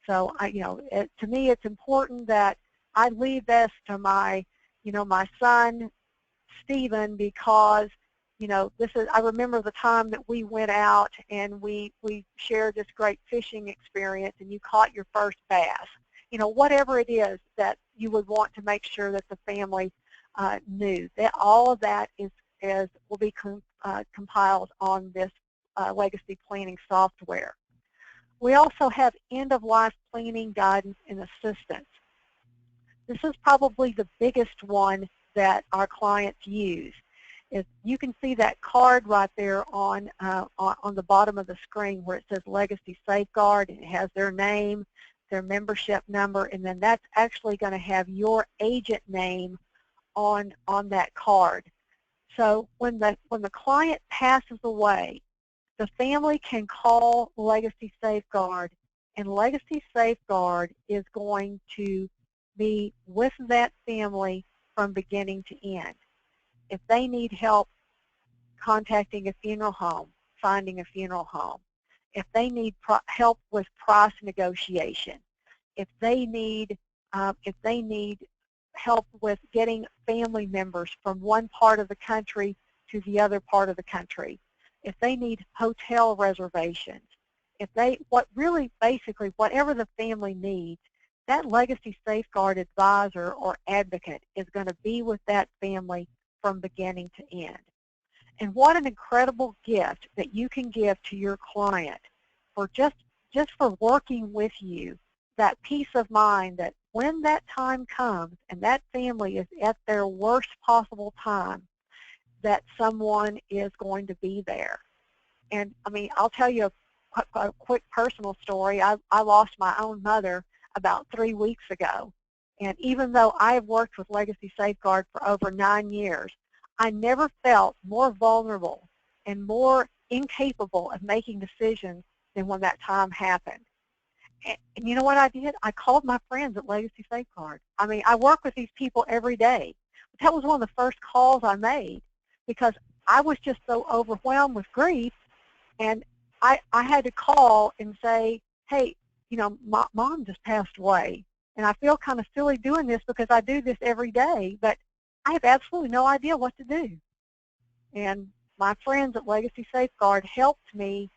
So, to me, it's important that I leave this to my son, Stephen, because I remember the time that we went out and we shared this great fishing experience, and you caught your first bass. Whatever it is that you would want to make sure that the family knew. That all of that will be compiled on this Legacy Planning software. We also have end-of-life planning guidance and assistance. This is probably the biggest one that our clients use. If you can see that card right there on the bottom of the screen where it says Legacy Safeguard, and it has their name, their membership number, and then that's actually going to have your agent name on that card. So when the client passes away, the family can call Legacy Safeguard, and Legacy Safeguard is going to be with that family from beginning to end. If they need help contacting a funeral home, finding a funeral home, if they need help with price negotiation, if they need help with getting family members from one part of the country to the other part of the country, if they need hotel reservations, basically whatever the family needs, that Legacy Safeguard advisor or advocate is going to be with that family from beginning to end. And what an incredible gift that you can give to your client for just for working with you, that peace of mind that when that time comes and that family is at their worst possible time, that someone is going to be there. And I mean, I'll tell you a quick personal story. I lost my own mother about 3 weeks ago. And even though I have worked with Legacy Safeguard for over 9 years, I never felt more vulnerable and more incapable of making decisions than when that time happened. And you know what I did? I called my friends at Legacy Safeguard. I mean, I work with these people every day. But that was one of the first calls I made because I was just so overwhelmed with grief, and I had to call and say, hey, you know, my mom just passed away, and I feel kind of silly doing this because I do this every day, but I have absolutely no idea what to do. And my friends at Legacy Safeguard helped me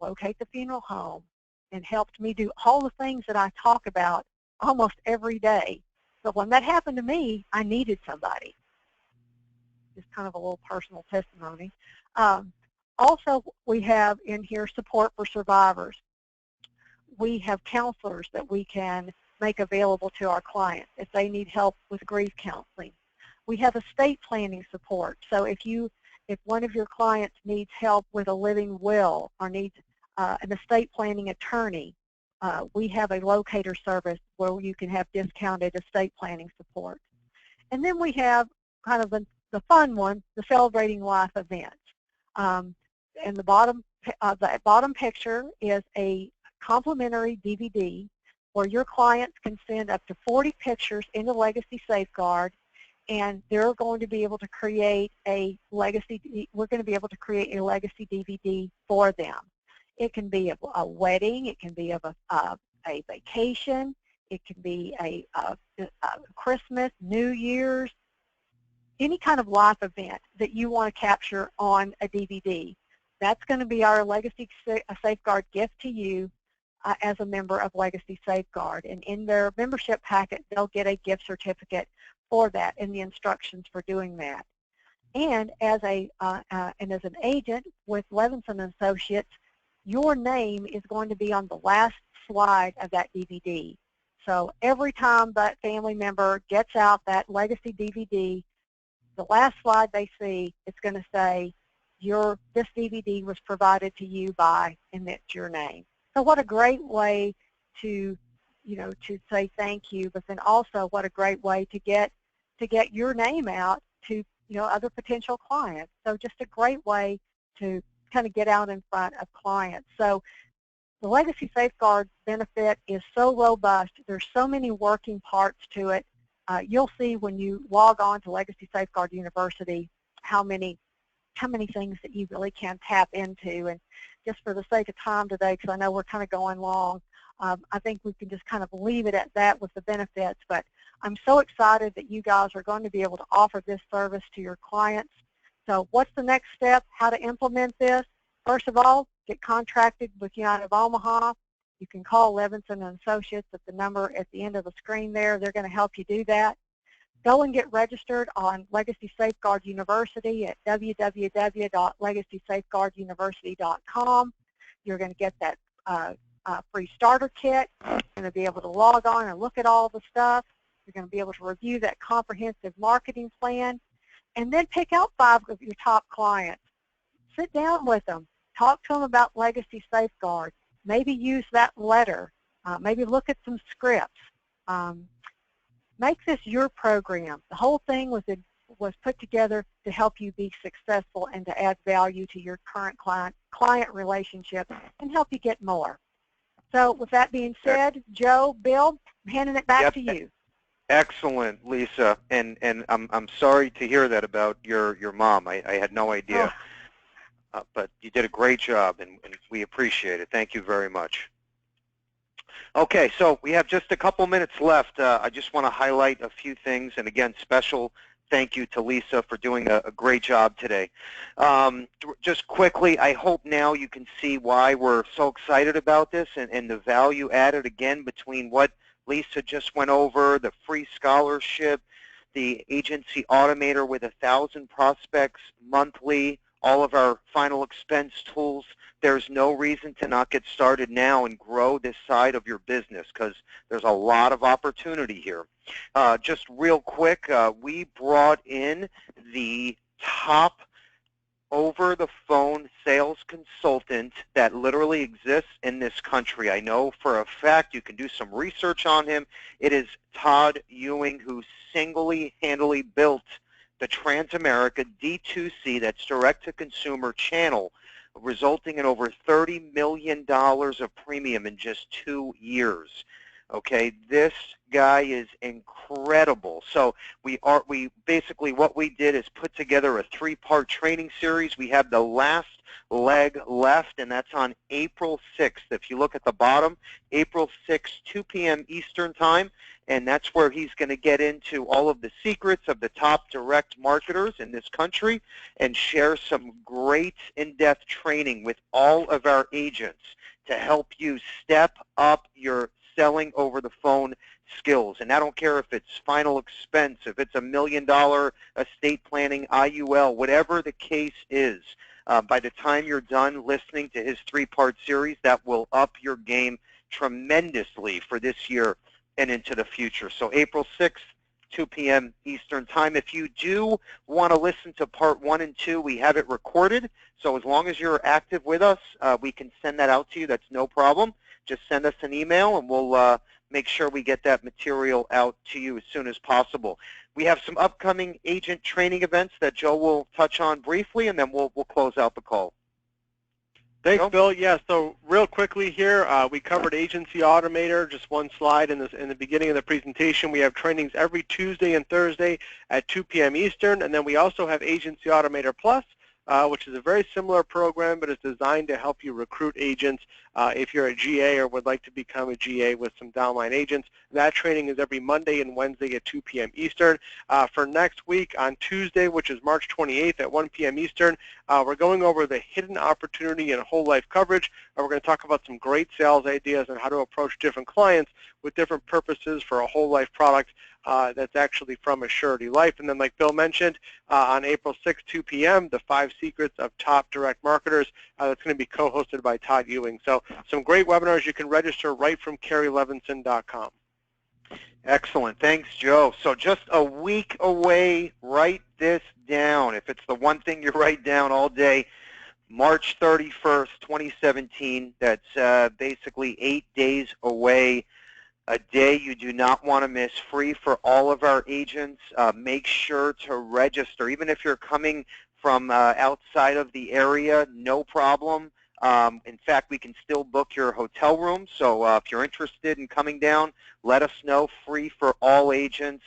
locate the funeral home and helped me do all the things that I talk about almost every day. But when that happened to me, I needed somebody. Just kind of a little personal testimony. Also, we have in here support for survivors. We have counselors that we can make available to our clients if they need help with grief counseling. We have estate planning support. So if one of your clients needs help with a living will or needs an estate planning attorney, we have a locator service where you can have discounted estate planning support. And then we have kind of the fun one, the Celebrating Life event. And the bottom picture is a complimentary DVD where your clients can send up to 40 pictures into Legacy Safeguard, and they're going to be able to create a legacy. We're going to be able to create a legacy DVD for them. It can be a wedding. It can be of a vacation. It can be a Christmas, New Year's, any kind of life event that you want to capture on a DVD. That's going to be our Legacy Safeguard gift to you as a member of Legacy Safeguard. And in their membership packet, they'll get a gift certificate for that and the instructions for doing that. And as an agent with Levinson Associates, your name is going to be on the last slide of that DVD. So every time that family member gets out that Legacy DVD, the last slide they see, it's going to say, this DVD was provided to you by, and it's your name. So what a great way to say thank you, but then also what a great way to get your name out to other potential clients. So just a great way to kind of get out in front of clients. So the Legacy Safeguard benefit is so robust. There's so many working parts to it. You'll see when you log on to Legacy Safeguard University how many things that you really can tap into. And just for the sake of time today, because I know we're kind of going long, I think we can just kind of leave it at that with the benefits. But I'm so excited that you guys are going to be able to offer this service to your clients. So what's the next step? How to implement this? First of all, get contracted with United of Omaha. You can call Levinson Associates at the number at the end of the screen there. They're going to help you do that. Go and get registered on Legacy Safeguard University at www.legacysafeguarduniversity.com. You're going to get that free starter kit. You're going to be able to log on and look at all the stuff. You're going to be able to review that comprehensive marketing plan, and then pick out 5 of your top clients. Sit down with them. Talk to them about Legacy Safeguard. Maybe use that letter. Maybe look at some scripts. Make this your program. The whole thing was put together to help you be successful and to add value to your current client relationship and help you get more. So with that being said, Joe, Bill, I'm handing it back to you. Excellent, Lisa. And I'm sorry to hear that about your mom. I had no idea. But you did a great job, and we appreciate it. Thank you very much. Okay, so we have just a couple minutes left. I just want to highlight a few things, and again, special thank you to Lisa for doing a great job today. Just quickly, I hope now you can see why we're so excited about this and the value added, again, between what Lisa just went over, the free scholarship, the agency automator with 1,000 prospects monthly, all of our final expense tools there's no reason to not get started now and grow this side of your business, because there's a lot of opportunity here. Just real quick, we brought in the top over-the-phone sales consultant that literally exists in this country. I know for a fact, you can do some research on him. It is Todd Ewing, who single-handedly built the Transamerica D2C, that's direct-to-consumer channel, resulting in over $30 million of premium in just 2 years. Okay, this guy is incredible. So we basically, what we did is put together a 3-part training series. We have the last leg left, and that's on April 6th. If you look at the bottom, April 6th, 2 p.m. Eastern Time, and that's where he's going to get into all of the secrets of the top direct marketers in this country and share some great in-depth training with all of our agents to help you step up your selling over the phone skills. And I don't care if it's final expense, if it's $1 million estate planning, IUL, whatever the case is. By the time you're done listening to his 3-part series, that will up your game tremendously for this year and into the future. So April 6th, 2 p.m. Eastern Time. If you do want to listen to part 1 and 2, we have it recorded. So as long as you're active with us, we can send that out to you. That's no problem. Just send us an email, and we'll make sure we get that material out to you as soon as possible. We have some upcoming agent training events that Joe will touch on briefly, and then we'll close out the call. Thanks, Joe? Bill. Yeah, so real quickly here, we covered Agency Automator, just one slide in the beginning of the presentation. We have trainings every Tuesday and Thursday at 2 p.m. Eastern, and then we also have Agency Automator Plus, which is a very similar program, but it's designed to help you recruit agents if you're a GA or would like to become a GA with some downline agents. That training is every Monday and Wednesday at 2 p.m. Eastern. For next week on Tuesday, which is March 28th at 1 p.m. Eastern, we're going over the hidden opportunity in whole life coverage. We're going to talk about some great sales ideas on how to approach different clients with different purposes for a whole life product that's actually from Assurity Life. And then, like Bill mentioned, on April 6th, 2 p.m., the 5 Secrets of Top Direct Marketers. That's going to be co-hosted by Todd Ewing. So some great webinars. You can register right from CarrieLevinson.com. Excellent. Thanks, Joe. So just a week away, write this down. If it's the one thing you write down all day, March 31st, 2017, that's basically 8 days away. A day you do not want to miss, free for all of our agents. Make sure to register. Even if you're coming from outside of the area, no problem. In fact, we can still book your hotel room. So if you're interested in coming down, let us know. Free for all agents.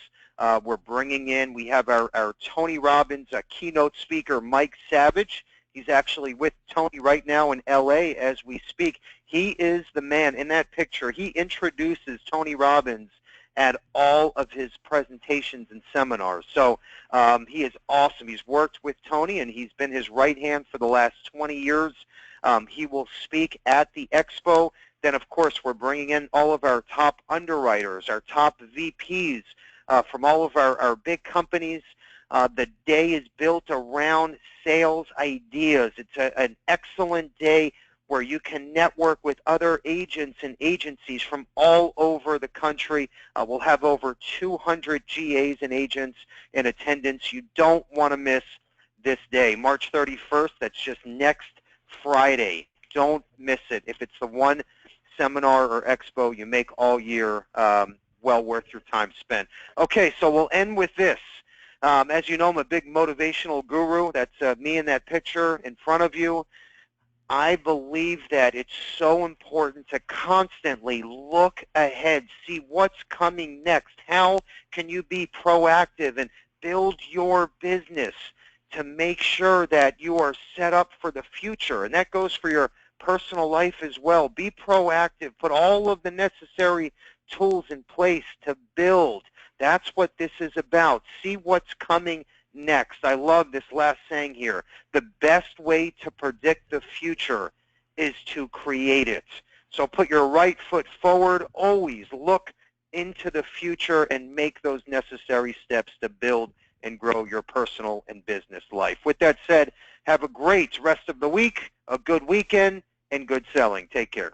We're bringing in, we have our Tony Robbins keynote speaker, Mike Savage. He's actually with Tony right now in LA as we speak. He is the man in that picture. He introduces Tony Robbins at all of his presentations and seminars. So he is awesome. He's worked with Tony, and he's been his right hand for the last 20 years. He will speak at the expo. Then, of course, we're bringing in all of our top underwriters, our top VPs from all of our big companies. The day is built around sales ideas. It's an excellent day where you can network with other agents and agencies from all over the country. We'll have over 200 GAs and agents in attendance. You don't want to miss this day. March 31st, that's just next Friday. Don't miss it. If it's the one seminar or expo you make all year, well worth your time spent. Okay, so we'll end with this. As you know, I'm a big motivational guru. That's me in that picture in front of you. I believe that it's so important to constantly look ahead, see what's coming next. How can you be proactive and build your business to make sure that you are set up for the future? And that goes for your personal life as well. Be proactive. Put all of the necessary tools in place to build. That's what this is about. See what's coming next. I love this last saying here. The best way to predict the future is to create it. So put your right foot forward. Always look into the future and make those necessary steps to build and grow your personal and business life. With that said, have a great rest of the week, a good weekend, and good selling. Take care.